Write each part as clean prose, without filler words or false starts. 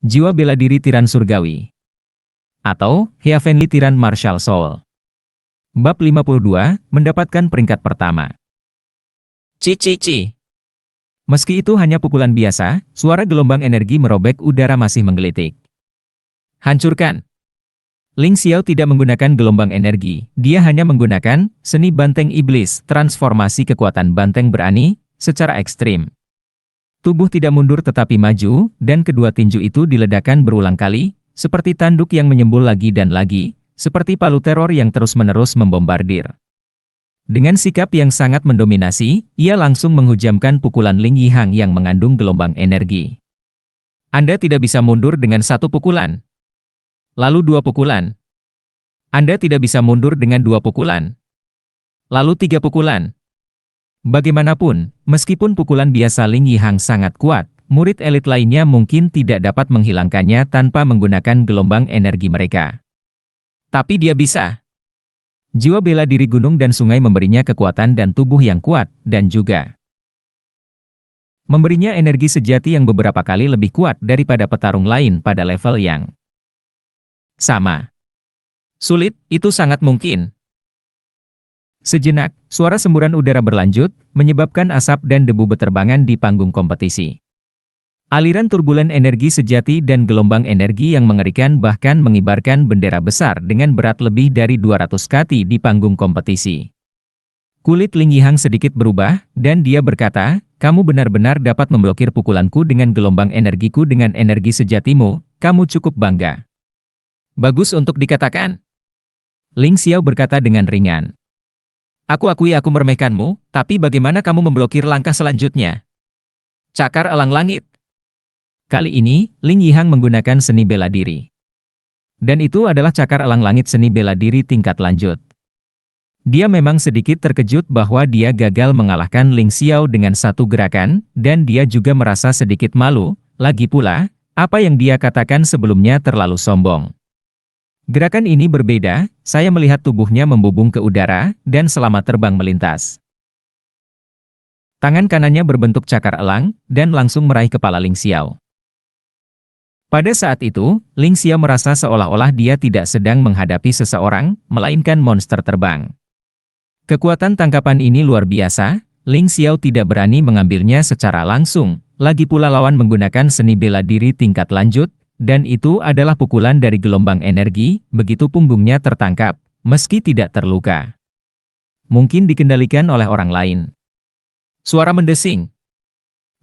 Jiwa bela diri tiran surgawi. Atau, Heavenly Tiran Martial Soul. Bab 52, mendapatkan peringkat pertama. Ci. Meski itu hanya pukulan biasa, suara gelombang energi merobek udara masih menggelitik. Hancurkan. Ling Xiao tidak menggunakan gelombang energi, dia hanya menggunakan seni banteng iblis, transformasi kekuatan banteng berani, secara ekstrim. Tubuh tidak mundur tetapi maju, dan kedua tinju itu diledakkan berulang kali, seperti tanduk yang menyembul lagi dan lagi, seperti palu teror yang terus-menerus membombardir. Dengan sikap yang sangat mendominasi, ia langsung menghujamkan pukulan Ling Yihang yang mengandung gelombang energi. Anda tidak bisa mundur dengan satu pukulan. Lalu dua pukulan. Anda tidak bisa mundur dengan dua pukulan. Lalu tiga pukulan. Bagaimanapun, meskipun pukulan biasa Ling Yihang sangat kuat, murid elit lainnya mungkin tidak dapat menghilangkannya tanpa menggunakan gelombang energi mereka. Tapi dia bisa. Jiwa bela diri gunung dan sungai memberinya kekuatan dan tubuh yang kuat, dan juga memberinya energi sejati yang beberapa kali lebih kuat daripada petarung lain pada level yang sama. Sulit, itu sangat mungkin. Sejenak, suara semburan udara berlanjut, menyebabkan asap dan debu beterbangan di panggung kompetisi. Aliran turbulen energi sejati dan gelombang energi yang mengerikan bahkan mengibarkan bendera besar dengan berat lebih dari 200 kati di panggung kompetisi. Kulit Ling Yihang sedikit berubah, dan dia berkata, "Kamu benar-benar dapat memblokir pukulanku dengan gelombang energiku dengan energi sejatimu, kamu cukup bangga." Bagus untuk dikatakan. Ling Xiao berkata dengan ringan. Aku akui aku meremehkanmu, tapi bagaimana kamu memblokir langkah selanjutnya? Cakar elang langit. Kali ini, Ling Yihang menggunakan seni bela diri. Dan itu adalah cakar elang langit seni bela diri tingkat lanjut. Dia memang sedikit terkejut bahwa dia gagal mengalahkan Ling Xiao dengan satu gerakan, dan dia juga merasa sedikit malu, lagi pula, apa yang dia katakan sebelumnya terlalu sombong. Gerakan ini berbeda, saya melihat tubuhnya membubung ke udara, dan selamat terbang melintas. Tangan kanannya berbentuk cakar elang, dan langsung meraih kepala Ling Xiao. Pada saat itu, Ling Xiao merasa seolah-olah dia tidak sedang menghadapi seseorang, melainkan monster terbang. Kekuatan tangkapan ini luar biasa, Ling Xiao tidak berani mengambilnya secara langsung, lagi pula lawan menggunakan seni bela diri tingkat lanjut, dan itu adalah pukulan dari gelombang energi, begitu punggungnya tertangkap, meski tidak terluka. Mungkin dikendalikan oleh orang lain. Suara mendesing.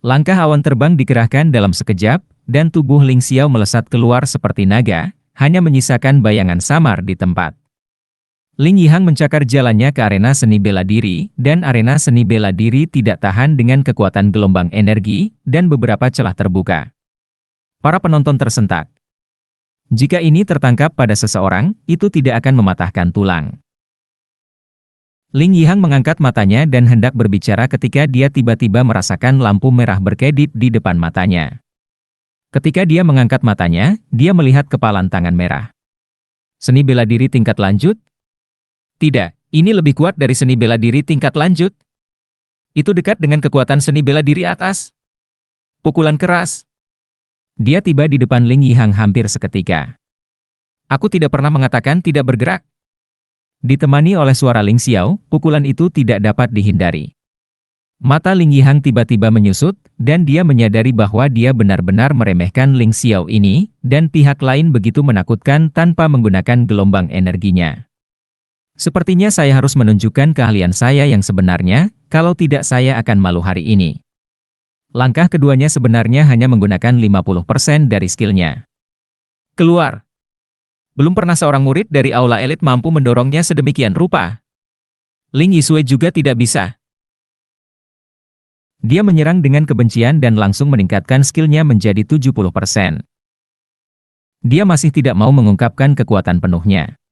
Langkah awan terbang dikerahkan dalam sekejap, dan tubuh Ling Xiao melesat keluar seperti naga, hanya menyisakan bayangan samar di tempat. Ling Yihang mencakar jalannya ke arena seni bela diri, dan arena seni bela diri tidak tahan dengan kekuatan gelombang energi, dan beberapa celah terbuka. Para penonton tersentak. Jika ini tertangkap pada seseorang, itu tidak akan mematahkan tulang. Ling Yihang mengangkat matanya dan hendak berbicara ketika dia tiba-tiba merasakan lampu merah berkedip di depan matanya. Ketika dia mengangkat matanya, dia melihat kepalan tangan merah. Seni bela diri tingkat lanjut? Tidak, ini lebih kuat dari seni bela diri tingkat lanjut. Itu dekat dengan kekuatan seni bela diri atas. Pukulan keras. Dia tiba di depan Ling Yihang hampir seketika. Aku tidak pernah mengatakan tidak bergerak. Ditemani oleh suara Ling Xiao, pukulan itu tidak dapat dihindari. Mata Ling Yihang tiba-tiba menyusut, dan dia menyadari bahwa dia benar-benar meremehkan Ling Xiao ini, dan pihak lain begitu menakutkan tanpa menggunakan gelombang energinya. Sepertinya saya harus menunjukkan keahlian saya yang sebenarnya, kalau tidak saya akan malu hari ini. Langkah keduanya sebenarnya hanya menggunakan 50% dari skillnya. Keluar. Belum pernah seorang murid dari aula elit mampu mendorongnya sedemikian rupa. Ling Yisui juga tidak bisa. Dia menyerang dengan kebencian dan langsung meningkatkan skillnya menjadi 70%. Dia masih tidak mau mengungkapkan kekuatan penuhnya.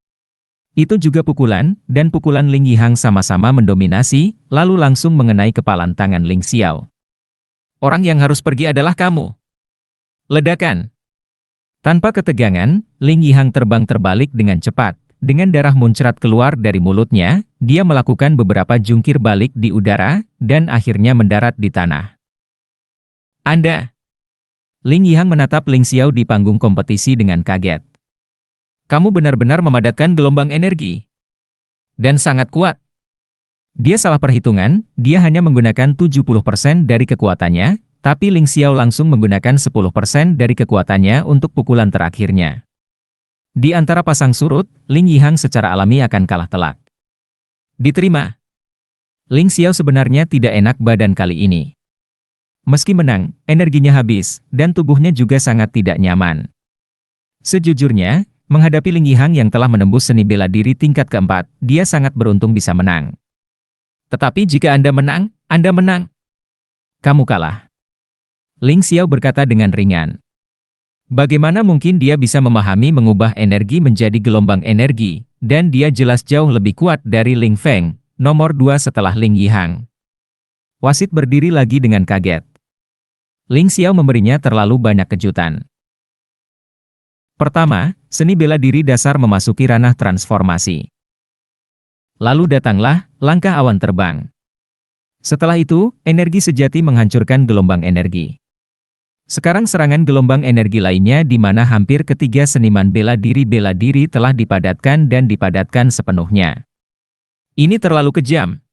Itu juga pukulan, dan pukulan Ling Yihang sama-sama mendominasi, lalu langsung mengenai kepalan tangan Ling Xiao. Orang yang harus pergi adalah kamu. Ledakan. Tanpa ketegangan, Ling Yihang terbang terbalik dengan cepat. Dengan darah muncrat keluar dari mulutnya, dia melakukan beberapa jungkir balik di udara, dan akhirnya mendarat di tanah. Anda. Ling Yihang menatap Ling Xiao di panggung kompetisi dengan kaget. Kamu benar-benar memadatkan gelombang energi. Dan sangat kuat. Dia salah perhitungan, dia hanya menggunakan 70% dari kekuatannya, tapi Ling Xiao langsung menggunakan 10% dari kekuatannya untuk pukulan terakhirnya. Di antara pasang surut, Ling Yihang secara alami akan kalah telak. Diterima. Ling Xiao sebenarnya tidak enak badan kali ini. Meski menang, energinya habis, dan tubuhnya juga sangat tidak nyaman. Sejujurnya, menghadapi Ling Yihang yang telah menembus seni bela diri tingkat keempat, dia sangat beruntung bisa menang. Tetapi jika Anda menang, Anda menang. Kamu kalah. Ling Xiao berkata dengan ringan. Bagaimana mungkin dia bisa memahami mengubah energi menjadi gelombang energi, dan dia jelas jauh lebih kuat dari Ling Feng, nomor 2 setelah Ling Yihang. Wasit berdiri lagi dengan kaget. Ling Xiao memberinya terlalu banyak kejutan. Pertama, seni bela diri dasar memasuki ranah transformasi. Lalu datanglah langkah awan terbang. Setelah itu, energi sejati menghancurkan gelombang energi. Sekarang serangan gelombang energi lainnya di mana hampir ketiga seniman bela diri telah dipadatkan sepenuhnya. Ini terlalu kejam.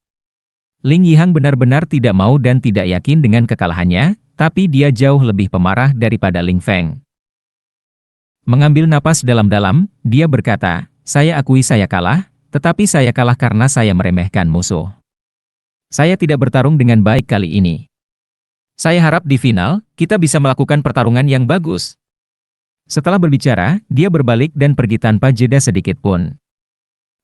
Ling Yihang benar-benar tidak mau dan tidak yakin dengan kekalahannya, tapi dia jauh lebih pemarah daripada Ling Feng. Mengambil napas dalam-dalam, dia berkata, saya akui saya kalah, tetapi saya kalah karena saya meremehkan musuh. Saya tidak bertarung dengan baik kali ini. Saya harap di final, kita bisa melakukan pertarungan yang bagus. Setelah berbicara, dia berbalik dan pergi tanpa jeda sedikit pun.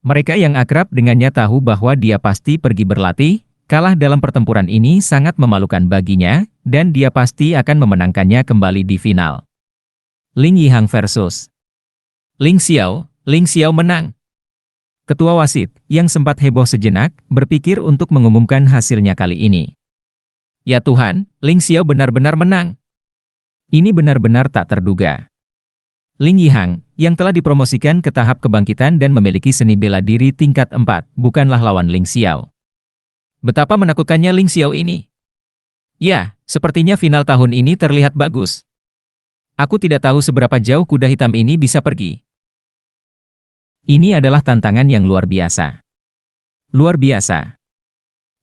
Mereka yang akrab dengannya tahu bahwa dia pasti pergi berlatih, kalah dalam pertempuran ini sangat memalukan baginya, dan dia pasti akan memenangkannya kembali di final. Ling Yihang versus Ling Xiao menang. Ketua wasit, yang sempat heboh sejenak, berpikir untuk mengumumkan hasilnya kali ini. Ya Tuhan, Ling Xiao benar-benar menang. Ini benar-benar tak terduga. Ling Yihang, yang telah dipromosikan ke tahap kebangkitan dan memiliki seni bela diri tingkat 4, bukanlah lawan Ling Xiao. Betapa menakutkannya Ling Xiao ini. Ya, sepertinya final tahun ini terlihat bagus. Aku tidak tahu seberapa jauh kuda hitam ini bisa pergi. Ini adalah tantangan yang luar biasa. Luar biasa.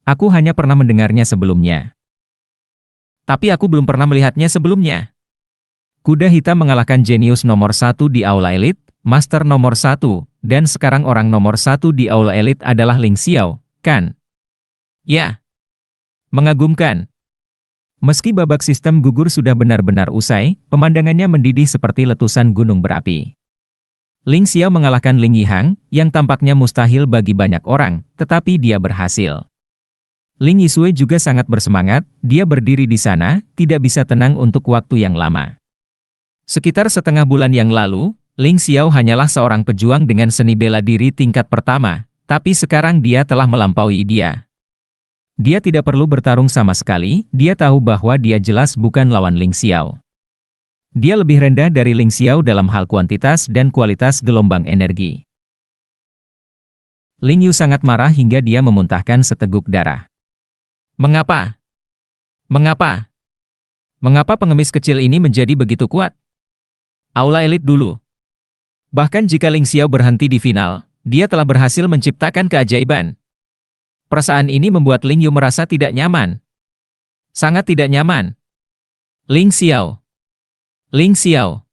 Aku hanya pernah mendengarnya sebelumnya. Tapi aku belum pernah melihatnya sebelumnya. Kuda hitam mengalahkan jenius nomor 1 di Aula Elite, Master nomor 1, dan sekarang orang nomor 1 di Aula Elite adalah Ling Xiao, kan? Ya. Mengagumkan. Meski babak sistem gugur sudah benar-benar usai, pemandangannya mendidih seperti letusan gunung berapi. Ling Xiao mengalahkan Ling Yihang, yang tampaknya mustahil bagi banyak orang, tetapi dia berhasil. Ling Yisui juga sangat bersemangat, dia berdiri di sana, tidak bisa tenang untuk waktu yang lama. Sekitar setengah bulan yang lalu, Ling Xiao hanyalah seorang pejuang dengan seni bela diri tingkat pertama, tapi sekarang dia telah melampaui dia. Dia tidak perlu bertarung sama sekali, dia tahu bahwa dia jelas bukan lawan Ling Xiao. Dia lebih rendah dari Ling Xiao dalam hal kuantitas dan kualitas gelombang energi. Ling Yu sangat marah hingga dia memuntahkan seteguk darah. Mengapa? Mengapa? Mengapa pengemis kecil ini menjadi begitu kuat? Aula Elite dulu. Bahkan jika Ling Xiao berhenti di final, dia telah berhasil menciptakan keajaiban. Perasaan ini membuat Ling Yu merasa tidak nyaman. Sangat tidak nyaman. Ling Xiao. Ling Xiao.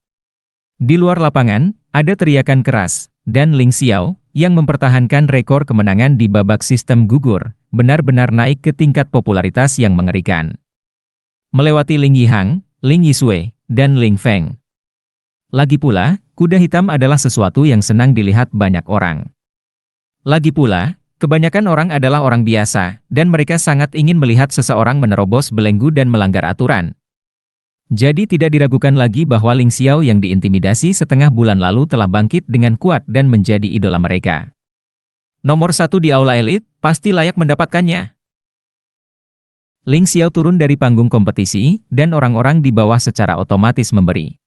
Di luar lapangan, ada teriakan keras, dan Ling Xiao, yang mempertahankan rekor kemenangan di babak sistem gugur, benar-benar naik ke tingkat popularitas yang mengerikan. Melewati Ling Yihang, Ling Yisui, dan Ling Feng. Lagi pula, kuda hitam adalah sesuatu yang senang dilihat banyak orang. Lagi pula, kebanyakan orang adalah orang biasa, dan mereka sangat ingin melihat seseorang menerobos belenggu dan melanggar aturan. Jadi tidak diragukan lagi bahwa Ling Xiao yang diintimidasi setengah bulan lalu telah bangkit dengan kuat dan menjadi idola mereka. Nomor 1 di Aula Elite, pasti layak mendapatkannya. Ling Xiao turun dari panggung kompetisi, dan orang-orang di bawah secara otomatis memberi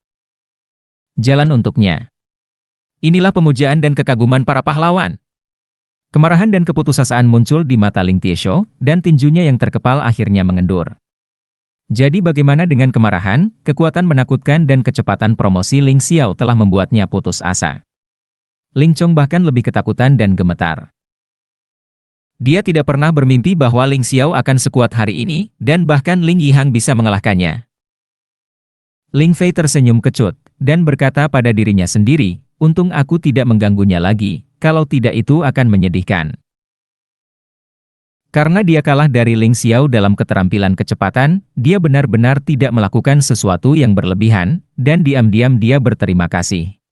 jalan untuknya. Inilah pemujaan dan kekaguman para pahlawan. Kemarahan dan keputusasaan muncul di mata Ling Tiesho, dan tinjunya yang terkepal akhirnya mengendur. Jadi bagaimana dengan kemarahan, kekuatan menakutkan dan kecepatan promosi Ling Xiao telah membuatnya putus asa. Ling Chong bahkan lebih ketakutan dan gemetar. Dia tidak pernah bermimpi bahwa Ling Xiao akan sekuat hari ini, dan bahkan Ling Yihang bisa mengalahkannya. Ling Fei tersenyum kecut, dan berkata pada dirinya sendiri, untung aku tidak mengganggunya lagi, kalau tidak itu akan menyedihkan. Karena dia kalah dari Ling Xiao dalam keterampilan kecepatan, dia benar-benar tidak melakukan sesuatu yang berlebihan, dan diam-diam dia berterima kasih.